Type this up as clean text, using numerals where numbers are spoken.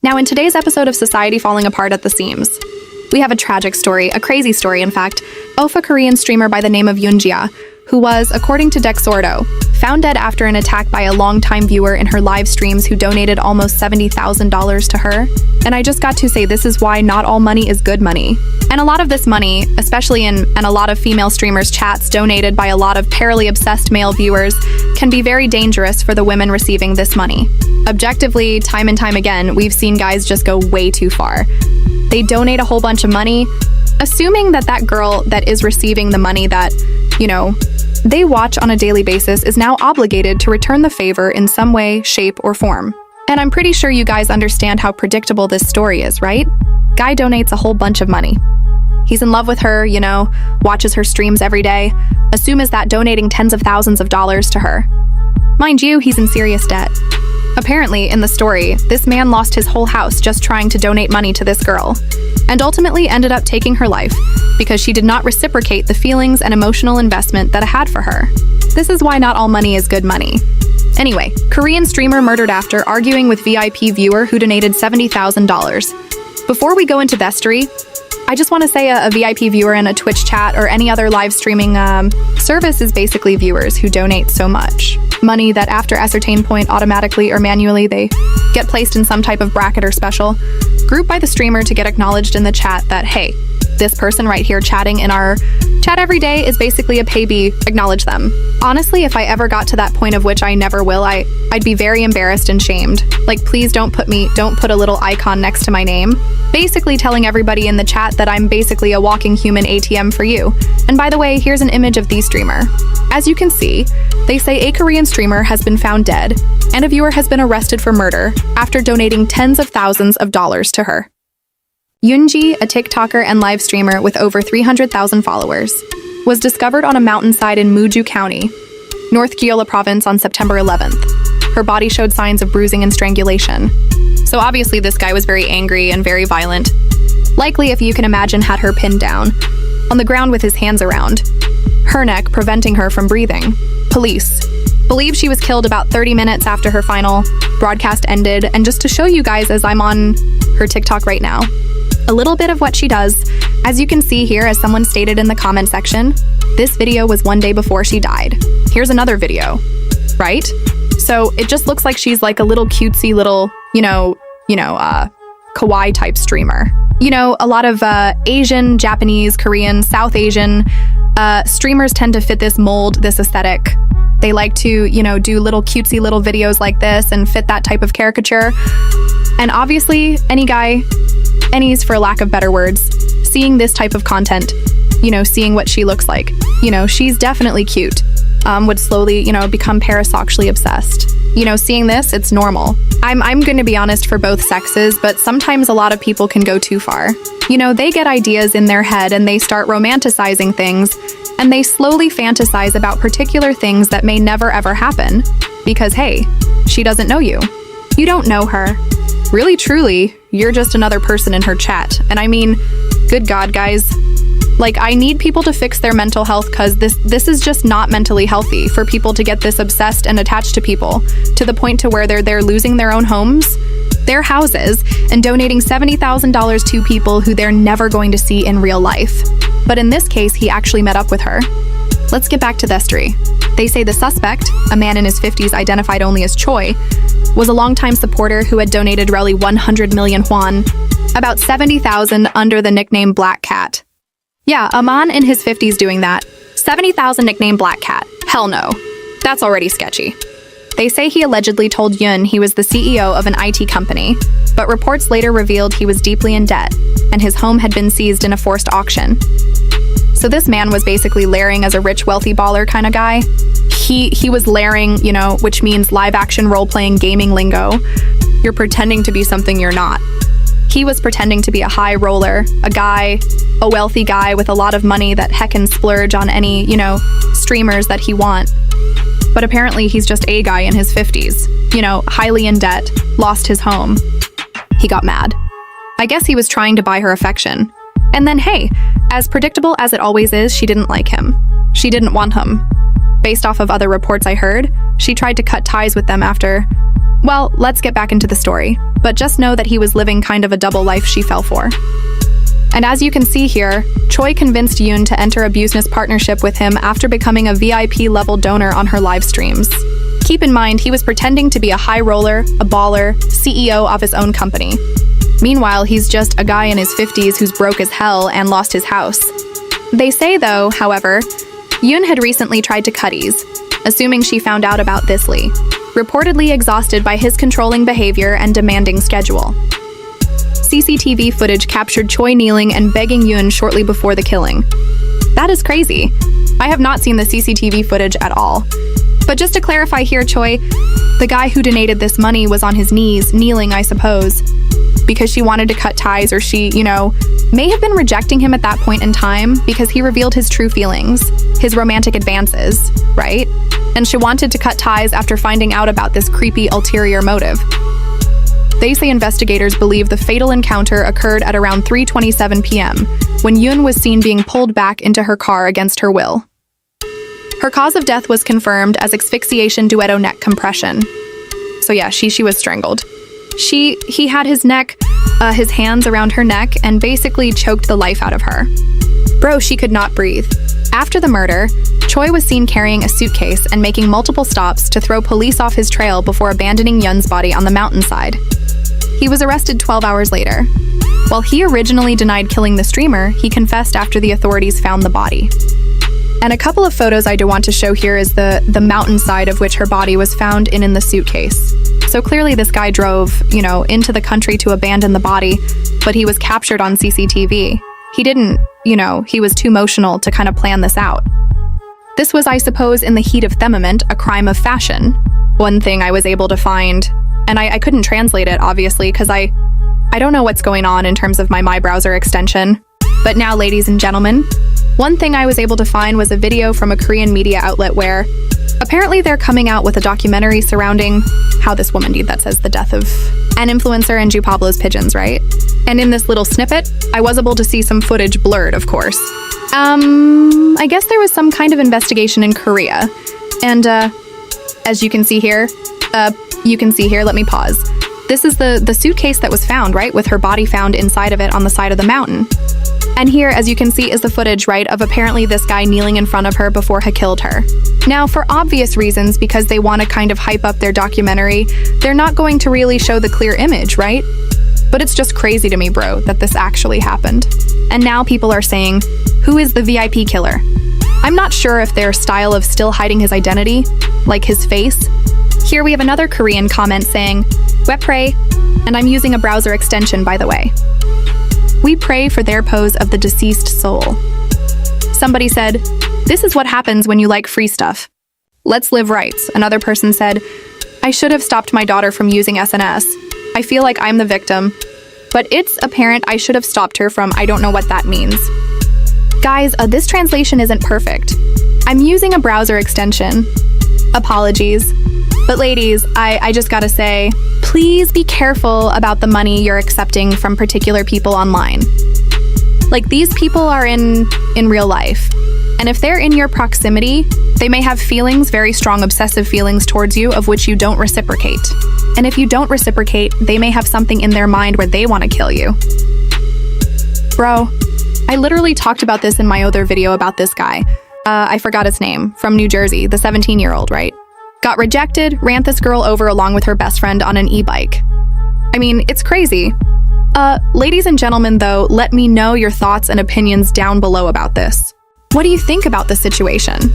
Now, in today's episode of Society Falling Apart at the Seams, we have a tragic story, a crazy story, in fact, of a Korean streamer by the name of Yoonjia, who was, according to Dexordo, found dead after an attack by a longtime viewer in her live streams who donated almost $70,000 to her. And I just got to say, this is why not all money is good money. And a lot of this money, especially in a lot of female streamers' chats donated by a lot of parally obsessed male viewers, can be very dangerous for the women receiving this money. Objectively, time and time again, we've seen guys just go way too far. They donate a whole bunch of money, assuming that that girl that is receiving the money that, they watch on a daily basis is now obligated to return the favor in some way, shape, or form. And I'm pretty sure you guys understand how predictable this story is, right? Guy donates a whole bunch of money. He's in love with her, watches her streams every day. Assume is that donating tens of thousands of dollars to her. Mind you, he's in serious debt. Apparently, in the story, this man lost his whole house just trying to donate money to this girl, and ultimately ended up taking her life because she did not reciprocate the feelings and emotional investment that I had for her. This is why not all money is good money. Anyway, Korean streamer murdered after arguing with VIP viewer who donated $70,000. Before we go into the story, I just want to say a VIP viewer in a Twitch chat or any other live streaming service is basically viewers who donate so much money that after ascertained point automatically or manually they get placed in some type of bracket or special group by the streamer to get acknowledged in the chat that, hey, this person right here chatting in our chat every day is basically a payee, acknowledge them. Honestly, if I ever got to that point, of which I never will, I'd be very embarrassed and shamed. Like, please don't put a little icon next to my name. Basically telling everybody in the chat that I'm basically a walking human ATM for you. And by the way, here's an image of the streamer. As you can see, they say a Korean streamer has been found dead, and a viewer has been arrested for murder after donating tens of thousands of dollars to her. Yoonji, a TikToker and live streamer with over 300,000 followers, was discovered on a mountainside in Muju County, North Gyeolla Province on September 11th. Her body showed signs of bruising and strangulation. So obviously this guy was very angry and very violent. Likely, if you can imagine, had her pinned down on the ground with his hands around her neck, preventing her from breathing. Police believe she was killed about 30 minutes after her final broadcast ended. And just to show you guys, as I'm on her TikTok right now, a little bit of what she does. As you can see here, as someone stated in the comment section, this video was one day before she died. Here's another video, right? So it just looks like she's like a little cutesy little, kawaii type streamer. A lot of Asian, Japanese, Korean, South Asian streamers tend to fit this mold, this aesthetic. They like to, do little cutesy little videos like this and fit that type of caricature. And obviously, any's for lack of better words, seeing this type of content, seeing what she looks like, she's definitely cute, would slowly, become parasexually obsessed. Seeing this, it's normal. I'm going to be honest for both sexes, but sometimes a lot of people can go too far. They get ideas in their head and they start romanticizing things, and they slowly fantasize about particular things that may never ever happen. Because hey, she doesn't know you. You don't know her. Really, truly, you're just another person in her chat. And I mean, good God, guys. Like, I need people to fix their mental health, because this is just not mentally healthy for people to get this obsessed and attached to people to the point to where they're losing their own homes, their houses, and donating $70,000 to people who they're never going to see in real life. But in this case, he actually met up with her. Let's get back to the story. They say the suspect, a man in his 50s identified only as Choi, was a longtime supporter who had donated roughly 100 million won, about 70,000, under the nickname Black Cat. Yeah, a man in his 50s doing that. 70,000 nickname Black Cat. Hell no. That's already sketchy. They say he allegedly told Yoon he was the CEO of an IT company, but reports later revealed he was deeply in debt, and his home had been seized in a forced auction. So this man was basically layering as a rich, wealthy baller kind of guy. He was layering, which means live action role-playing gaming lingo. You're pretending to be something you're not. He was pretending to be a high roller, a wealthy guy with a lot of money that heckin' splurge on any, streamers that he want. But apparently he's just a guy in his 50s, highly in debt, lost his home. He got mad. I guess he was trying to buy her affection. And then hey, as predictable as it always is, she didn't like him. She didn't want him. Based off of other reports I heard, she tried to cut ties with them after... Well, let's get back into the story, but just know that he was living kind of a double life she fell for. And as you can see here, Choi convinced Yoon to enter a business partnership with him after becoming a VIP-level donor on her live streams. Keep in mind, he was pretending to be a high roller, a baller, CEO of his own company. Meanwhile, he's just a guy in his 50s who's broke as hell and lost his house. They say, though, however, Yoon had recently tried to cutties, assuming she found out about this Lee, reportedly exhausted by his controlling behavior and demanding schedule. CCTV footage captured Choi kneeling and begging Yoon shortly before the killing. That is crazy. I have not seen the CCTV footage at all. But just to clarify here, Choi, the guy who donated this money was on his knees, kneeling, I suppose, because she wanted to cut ties, or she, may have been rejecting him at that point in time because he revealed his true feelings, his romantic advances, right? And she wanted to cut ties after finding out about this creepy ulterior motive. They say investigators believe the fatal encounter occurred at around 3:27 p.m. when Yoon was seen being pulled back into her car against her will. Her cause of death was confirmed as asphyxiation duetto neck compression. So yeah, she was strangled. He had his hands around her neck and basically choked the life out of her. Bro, she could not breathe. After the murder, Choi was seen carrying a suitcase and making multiple stops to throw police off his trail before abandoning Yoon's body on the mountainside. He was arrested 12 hours later. While he originally denied killing the streamer, he confessed after the authorities found the body. And a couple of photos I do want to show here is the mountainside of which her body was found in the suitcase. So clearly this guy drove, into the country to abandon the body, but he was captured on CCTV. He didn't, he was too emotional to kind of plan this out. This was, I suppose, in the heat of Themament, a crime of fashion. One thing I was able to find, and I couldn't translate it, obviously, because I don't know what's going on in terms of my browser extension. But now, ladies and gentlemen, one thing I was able to find was a video from a Korean media outlet where apparently they're coming out with a documentary surrounding how this woman died, that says the death of an influencer and Ju Pablo's pigeons, right? And in this little snippet, I was able to see some footage blurred, of course. I guess there was some kind of investigation in Korea. And as you can see here, let me pause. This is the suitcase that was found, right? With her body found inside of it on the side of the mountain. And here, as you can see, is the footage, right, of apparently this guy kneeling in front of her before he killed her. Now, for obvious reasons, because they want to kind of hype up their documentary, they're not going to really show the clear image, right? But it's just crazy to me, bro, that this actually happened. And now people are saying, who is the VIP killer? I'm not sure if their style of still hiding his identity, like his face. Here we have another Korean comment saying, "We pray," and I'm using a browser extension, by the way. We pray for their pose of the deceased soul. Somebody said, "This is what happens when you like free stuff. Let's live rights." Another person said, "I should have stopped my daughter from using SNS. I feel like I'm the victim, but it's apparent I should have stopped her from I don't know what that means." Guys, this translation isn't perfect. I'm using a browser extension. Apologies. But ladies, I just gotta say, please be careful about the money you're accepting from particular people online. Like, these people are in real life. And if they're in your proximity, they may have feelings, very strong obsessive feelings towards you of which you don't reciprocate. And if you don't reciprocate, they may have something in their mind where they want to kill you. Bro, I literally talked about this in my other video about this guy. I forgot his name, from New Jersey, the 17-year-old, right? Got rejected, ran this girl over along with her best friend on an e-bike. I mean, it's crazy. Ladies and gentlemen, though, let me know your thoughts and opinions down below about this. What do you think about this situation?